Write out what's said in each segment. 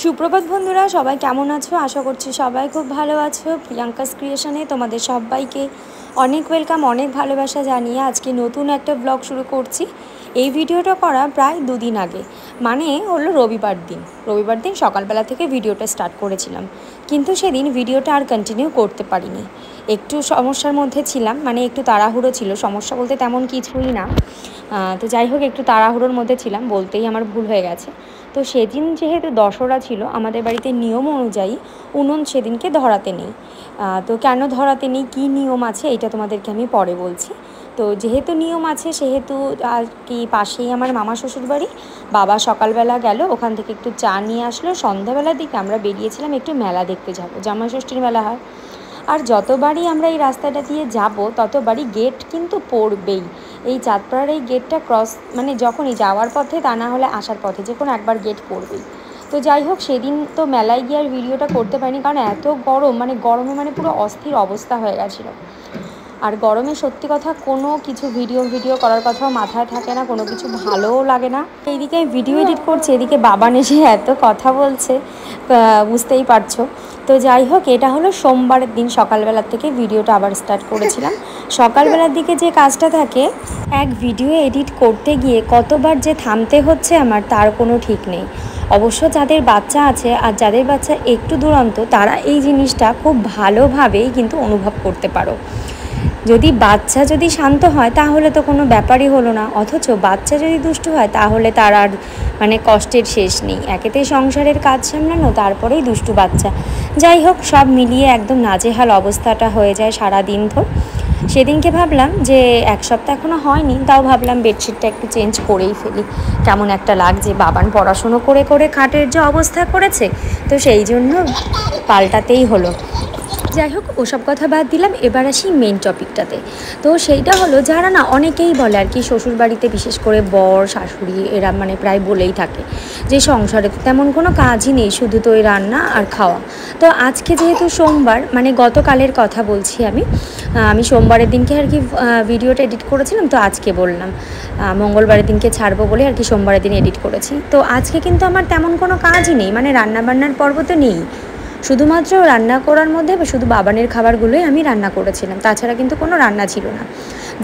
সুপ্রভাত বন্ধুরা, সবাই কেমন আছো? আশা করছি সবাই খুব ভালো আছো। প্রিয়াঙ্কাস ক্রিয়েশনে তোমাদের সবাইকে অনেক ওয়েলকাম, অনেক ভালোবাসা জানিয়ে আজকে নতুন একটা ব্লগ শুরু করছি। এই ভিডিওটা করা প্রায় দুদিন আগে, মানে হলো রবিবার দিন সকালবেলা থেকে ভিডিওটা স্টার্ট করেছিলাম, কিন্তু সেদিন ভিডিওটা আর কন্টিনিউ করতে পারিনি। একটু সমস্যার মধ্যে ছিলাম, মানে একটু তাড়াহুড়ো ছিল। সমস্যা বলতে তেমন কিছুই না, তো যাই হোক, একটু তাড়াহুড়োর মধ্যে ছিলাম, বলতেই আমার ভুল হয়ে গেছে। তো সেদিন যেহেতু দশরা ছিল, আমাদের বাড়িতে নিয়ম অনুযায়ী উনুন সেদিনকে ধরাতে নেই। তো কেন ধরাতে নেই, কী নিয়ম আছে, এটা তোমাদেরকে আমি পরে বলছি। তো যেহেতু নিয়ম আছে সেহেতু আর কি, পাশেই আমার মামা শ্বশুর বাড়ি। বাবা সকালবেলা গেল, ওখান থেকে একটু চা নিয়ে আসলো। সন্ধ্যাবেলার দিকে আমরা বেরিয়েছিলাম একটু মেলা দেখতে যাব, জামাইষষ্ঠীর মেলা হয়। আর যতবারই আমরা এই রাস্তাটা দিয়ে যাব ততবারই গেট কিন্তু পড়বেই। এই চাঁদপাড়ার এই গেটটা ক্রস, মানে যখনই যাওয়ার পথে তা না হলে আসার পথে যে কোনো একবার গেট পড়বেই। তো যাই হোক, সেদিন তো মেলায় গিয়ে আর ভিডিওটা করতে পারিনি, কারণ এত গরম, মানে গরমে মানে পুরো অস্থির অবস্থা হয়ে গেছিলো। আর গরমে সত্যি কথা কোনো কিছু ভিডিও করার কথাও মাথায় থাকে না, কোনো কিছু ভালোও লাগে না। এইদিকে ভিডিও এডিট করছি, এদিকে বাবান এসে এত কথা বলছে, বুঝতেই পারছো। তো যাই হোক, এটা হলো সোমবারের দিন সকালবেলার থেকে ভিডিওটা আবার স্টার্ট করেছিলাম। সকালবেলার দিকে যে কাজটা থাকে, এক ভিডিও এডিট করতে গিয়ে কতবার যে থামতে হচ্ছে আমার, তার কোনো ঠিক নেই। অবশ্য যাদের বাচ্চা আছে আর যাদের বাচ্চা একটু দুরন্ত, তারা এই জিনিসটা খুব ভালোভাবেই কিন্তু অনুভব করতে পারো। বাচ্চা যদি শান্ত হয় তাহলে তো কোনো ব্যাপারই হলো না, অথচ বাচ্চা যদি দুষ্টু হয় তাহলে তার আর মানে কষ্টের শেষ নেই। একেতে সংসারের কাজ সামলানো, তারপরেই দুষ্টু বাচ্চা। যাই হোক, সব মিলিয়ে একদম নাজেহাল অবস্থাটা হয়ে যায় সারা দিন ধর। সেদিনকে ভাবলাম যে এক সপ্তাহ এখনও হয়নি, তাও ভাবলাম বেডশিটটা একটু চেঞ্জ করেই ফেলি, কেমন একটা লাগছে। বাবান পড়াশুনো করে করে খাটের যে অবস্থা করেছে, তো সেই জন্য পাল্টাতেই হলো। যাই হোক, ওসব কথা বাদ দিলাম, এবার আসি মেন টপিকটাতে। তো সেইটা হলো, যারা না অনেকেই বলে আর কি, শ্বশুরবাড়িতে বিশেষ করে বর শাশুড়ি এরা মানে প্রায় বলেই থাকে যে সংসারে তো তেমন কোনো কাজই নেই, শুধু তো ওই রান্না আর খাওয়া। তো আজকে যেহেতু সোমবার, মানে গতকালের কথা বলছি আমি সোমবারের দিনকে আর কি ভিডিওটা এডিট করেছিলাম, তো আজকে বললাম মঙ্গলবারের দিনকে ছাড়বো বলে আর কি সোমবারের দিন এডিট করেছি। তো আজকে কিন্তু আমার তেমন কোনো কাজই নেই, মানে রান্নাবান্নার পর্ব তো নেই। শুধুমাত্র রান্না করার মধ্যে শুধু বাবানের খাবারগুলোই আমি রান্না করেছিলাম, তাছাড়া কিন্তু কোনো রান্না ছিল না।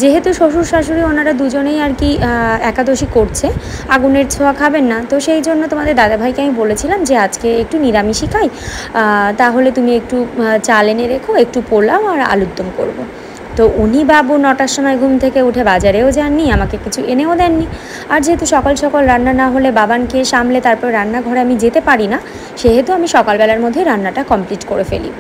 যেহেতু শ্বশুর শাশুড়ি ওনারা দুজনেই আর কি একাদশী করছে, আগুনের ছোঁয়া খাবেন না, তো সেই জন্য তোমাদের দাদাভাইকে আমি বলেছিলাম যে আজকে একটু নিরামিষই খাই, তাহলে তুমি একটু চাল এনে রেখো, একটু পোলাও আর আলুর দম করবো। তো উনি বাবু 9টার সময় ঘুম থেকে উঠে বাজারেও যাননি, আমাকে কিছু এনেও দেননি। আর যেহেতু সকাল সকাল রান্না না হলে বাবানকে সামলে তারপর রান্নাঘরে আমি যেতে পারি না, সেহেতু আমি সকালবেলার মধ্যে রান্নাটা কমপ্লিট করে ফেলি,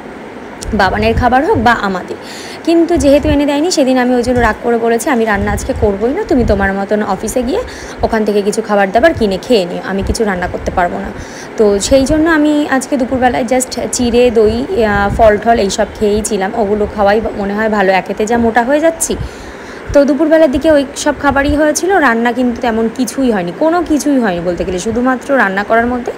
বাবানের খাবার হোক বা আমাদের। কিন্তু যেহেতু এনে দেয়নি, সেদিন আমি ওই জন্য রাগ করে বলেছি আমি রান্না আজকে করবোই না, তুমি তোমার মতন অফিসে গিয়ে ওখান থেকে কিছু খাবার দাবার কিনে খেয়ে নিও, আমি কিছু রান্না করতে পারবো না। তো সেই জন্য আমি আজকে দুপুরবেলায় জাস্ট চিড়ে দই ফল টল এইসব খেয়েই ছিলাম, ওগুলো খাওয়াই মনে হয় ভালো, একেতে যা মোটা হয়ে যাচ্ছি। তো দুপুরবেলার দিকে ওই সব খাবারই হয়েছিল, রান্না কিন্তু তেমন কিছুই হয়নি, কোনো কিছুই হয়নি বলতে গেলে, শুধুমাত্র রান্না করার মধ্যে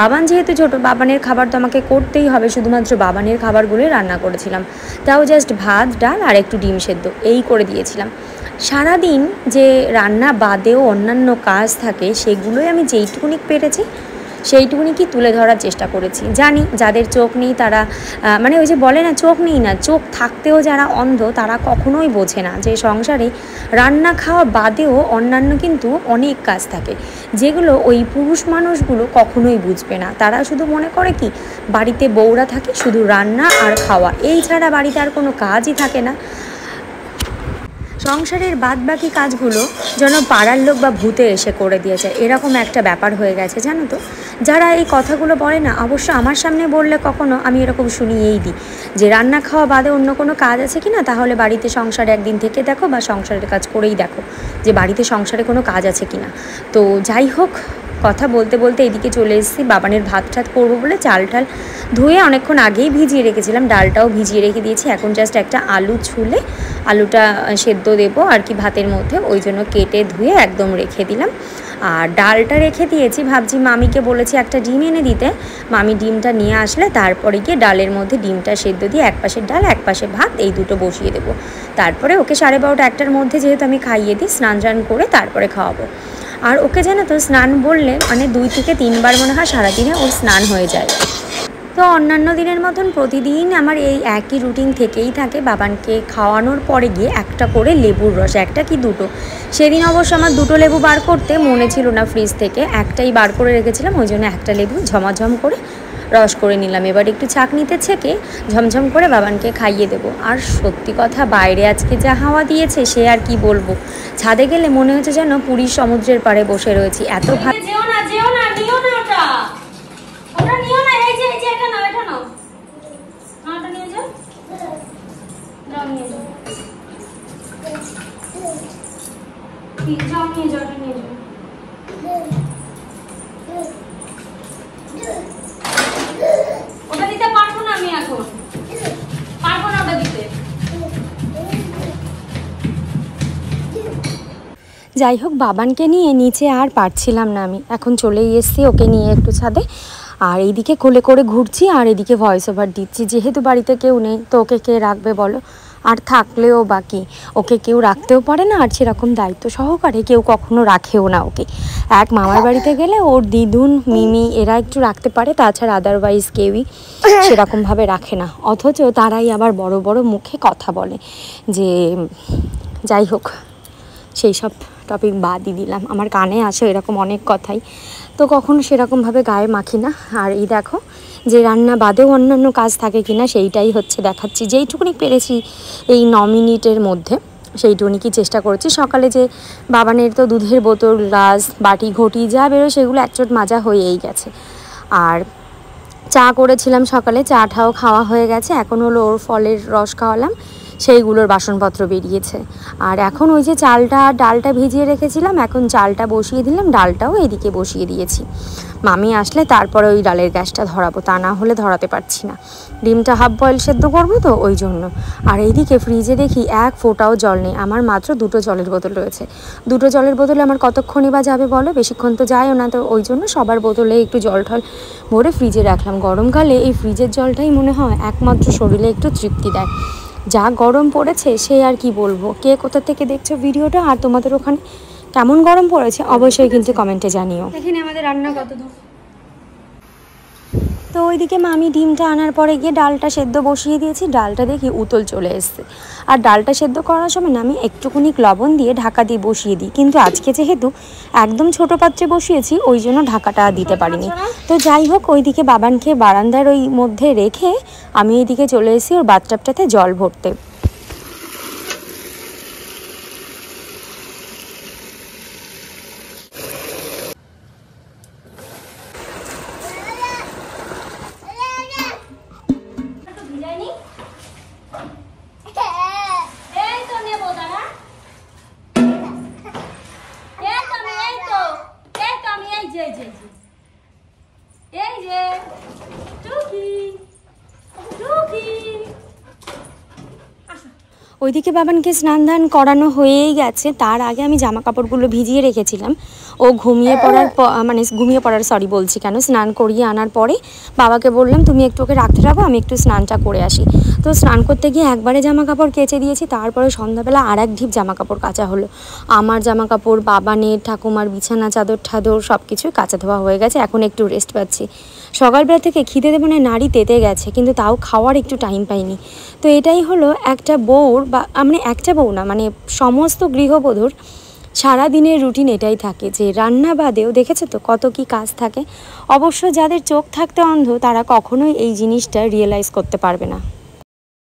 বাবান যেহেতু ছোটো, বাবানের খাবার তো আমাকে করতেই হবে, শুধুমাত্র বাবানের খাবারগুলোই রান্না করেছিলাম, তাও জাস্ট ভাত ডাল আর একটু ডিম সেদ্ধ এই করে দিয়েছিলাম। সারাদিন যে রান্না বাদেও অন্যান্য কাজ থাকে, সেগুলোই আমি যেইটুকুনি পেরেছি সেইটুকুনি কি তুলে ধরার চেষ্টা করেছি। জানি যাদের চোখ নেই তারা মানে ওই যে বলে না, চোখ নেই না, চোখ থাকতেও যারা অন্ধ তারা কখনোই বোঝে না যে সংসারে রান্না খাওয়া বাদেও অন্যান্য কিন্তু অনেক কাজ থাকে, যেগুলো ওই পুরুষ মানুষগুলো কখনোই বুঝবে না। তারা শুধু মনে করে কি, বাড়িতে বউরা থাকে শুধু রান্না আর খাওয়া, এই ছাড়া বাড়িতে আর কোনো কাজই থাকে না। সংসারের বাদবাকি কাজগুলো যেন পাড়ার লোক বা ভূতে এসে করে দিয়েছে, এরকম একটা ব্যাপার হয়ে গেছে, জানো তো। যারা এই কথাগুলো বলে না, অবশ্য আমার সামনে বললে কখনো আমি এরকম শুনিয়েই দিই যে রান্না খাওয়া বাদে অন্য কোনো কাজ আছে কি না, তাহলে বাড়িতে সংসারে একদিন থেকে দেখো বা সংসারের কাজ করেই দেখো যে বাড়িতে সংসারে কোনো কাজ আছে কি না। তো যাই হোক, কথা বলতে বলতে এদিকে চলে এসেছি, বাবানের ভাত টাত করবো বলে চাল টাল ধুয়ে অনেকক্ষণ আগেই ভিজিয়ে রেখেছিলাম, ডালটাও ভিজিয়ে রেখে দিয়েছি। এখন জাস্ট একটা আলু ছুলে আলুটা সেদ্ধ দেবো আর কি ভাতের মধ্যে, ওই জন্য কেটে ধুয়ে একদম রেখে দিলাম। আর ডালটা রেখে দিয়েছি, ভাবছি মামিকে বলেছি একটা ডিম এনে দিতে, মামি ডিমটা নিয়ে আসলে তারপরে গিয়ে ডালের মধ্যে ডিমটা সেদ্ধ দিয়ে এক পাশে ডাল এক পাশে ভাত এই দুটো বসিয়ে দেবো। তারপরে ওকে 12:30 1টার মধ্যে যেহেতু আমি খাইয়ে দিই, স্নান টান করে তারপরে খাওয়াবো। আর ওকে জানো তো স্নান বললে মানে 2 থেকে 3 বার মনে হয় সারাদিনে ওর স্নান হয়ে যায়। তো অন্যান্য দিনের মতন প্রতিদিন আমার এই একই রুটিন থেকেই থাকে, বাবানকে খাওয়ানোর পরে গিয়ে একটা করে লেবুর রস, একটা কি দুটো, সেদিন অবশ্য আমার 2টো লেবু বার করতে মনে ছিল না ফ্রিজ থেকে, একটাই বার করে রেখেছিলাম, ওই জন্য একটা লেবু ঝমাঝম করে রস করে নিলাম। এবার একটু ছাঁকনিতে ছেঁকে ঝমঝম করে বাবানকে খাইয়ে দেবো। আর সত্যি কথা, বাইরে আজকে যা হাওয়া দিয়েছে সে আর কি বলবো, ছাদে গেলে মনে হচ্ছে যেন পুরীর সমুদ্রের পাড়ে বসে রয়েছি, এত ভালো। ওটা দিতে পারবো না আমি, এখন পারবো না ওটা দিতে। যাই হোক, বাবানকে নিয়ে নিচে আর পারছিলাম না আমি, এখন চলেই এসেছি ওকে নিয়ে একটু ছাদে। আর এইদিকে কোলে করে ঘুরছি আর এদিকে ভয়েস ওভার দিচ্ছি, যেহেতু বাড়িতে কেউ নেই তো ওকে কে রাখবে বলো, আর থাকলেও বাকি ওকে কেউ রাখতেও পারে না, আর সেরকম দায়িত্ব সহকারে কেউ কখনো রাখেও না ওকে। এক মামার বাড়িতে গেলে ওর দিদুন মিমি এরা একটু রাখতে পারে, তাছাড়া আদারওয়াইজ কেউই সেরকমভাবে রাখে না, অথচ তারাই আবার বড় বড় মুখে কথা বলে যে, যাই হোক সেই সব টপিক বাদই দিলাম, আমার কানে আসে এরকম অনেক কথাই, তো কখনো সেরকমভাবে গায়ে মাখি না। আর এই দেখো যে রান্না বাদেও অন্যান্য কাজ থাকে কিনা সেইটাই হচ্ছে দেখাচ্ছি, যেইটুকুনি পেরেছি এই 9 মিনিটের মধ্যে সেইটুকুনি কি চেষ্টা করেছি। সকালে যে বাবানের তো দুধের বোতল, গ্লাস, বাটি ঘটি যা বেরোয় সেগুলো একচোট মাজা হয়েই গেছে। আর চা করেছিলাম সকালে, চাটাও খাওয়া হয়ে গেছে, এখন হলো ওর ফলের রস খাওয়ালাম, সেইগুলোর বাসনপত্র বেরিয়েছে। আর এখন ওই যে চালটা ডালটা ভিজিয়ে রেখেছিলাম, এখন চালটা বসিয়ে দিলাম, ডালটাও এদিকে বসিয়ে দিয়েছি, মামি আসলে তারপরে ওই ডালের গ্যাসটা ধরাবো, তা না হলে ধরাতে পারছি না। ডিমটা হাফ বয়েল সেদ্ধ করবো তো ওই জন্য। আর এইদিকে ফ্রিজে দেখি এক ফোঁটাও জল নেই, আমার মাত্র 2টো জলের বোতল রয়েছে। 2টো জলের বোতলে আমার কতক্ষণই বা যাবে বলো, বেশিক্ষণ তো যায়ও না, তো ওই জন্য সবার বোতলে একটু জল ঠল ভরে ফ্রিজে রাখলাম। গরমকালে এই ফ্রিজের জলটাই মনে হয় একমাত্র শরীরে একটু তৃপ্তি দেয়, যা গরম পড়েছে সে আর কি বলবো। কে কোথা থেকে দেখছো ভিডিওটা আর তোমাদের ওখানে কেমন গরম পড়েছে অবশ্যই কিন্তু কমেন্টে জানিও। এখানে আমাদের রান্না কত দূর। তো ওইদিকে মামি ডিমটা আনার পরে গিয়ে ডালটা সেদ্ধ বসিয়ে দিয়েছি, ডালটা দেখি উতল চলে এসছে। আর ডালটা সেদ্ধ করার সময় না আমি একটুকুনি লবণ দিয়ে ঢাকা দিয়ে বসিয়ে দিই, কিন্তু আজকে যেহেতু একদম ছোট পাত্রে বসিয়েছি ওই জন্য ঢাকাটা দিতে পারিনি। তো যাই হোক, ওইদিকে বাবানকে বারান্দার ওই মধ্যে রেখে আমি এইদিকে চলে এসেছি ওর বাথটাবটাতে জল ভরতে। ওইদিকে বাবানকে স্নান ধান করানো হয়েই গেছে, তার আগে আমি জামা কাপড়গুলো ভিজিয়ে রেখেছিলাম। ও ঘুমিয়ে পড়ার স্নান করিয়ে আনার পরে বাবাকে বললাম তুমি একটু ওকে রাখতে থাকো, আমি একটু স্নানটা করে আসি। তো স্নান করতে গিয়ে একবারে জামা কাপড় কেচে দিয়েছি, তারপরে সন্ধ্যাবেলা আর এক ঢিপ জামা কাপড় কাচা হলো। আমার জামা কাপড়, বাবানের, ঠাকুমার বিছানা চাদর ঠাদর সব কিছুই কাচা ধোয়া হয়ে গেছে, এখন একটু রেস্ট পাচ্ছি। সকালবেলা থেকে খিদে দেবো না নাড়ি তেতে গেছে, কিন্তু তাও খাওয়ার একটু টাইম পাইনি। তো এটাই হলো একটা বউর, বা মানে একটা বউ না, মানে সমস্ত গৃহবধূর সারাদিনের রুটিন এটাই থাকে যে রান্না বাদেও দেখেছো তো কত কি কাজ থাকে। অবশ্য যাদের চোখ থাকতে অন্ধ তারা কখনোই এই জিনিসটা রিয়েলাইজ করতে পারবে না।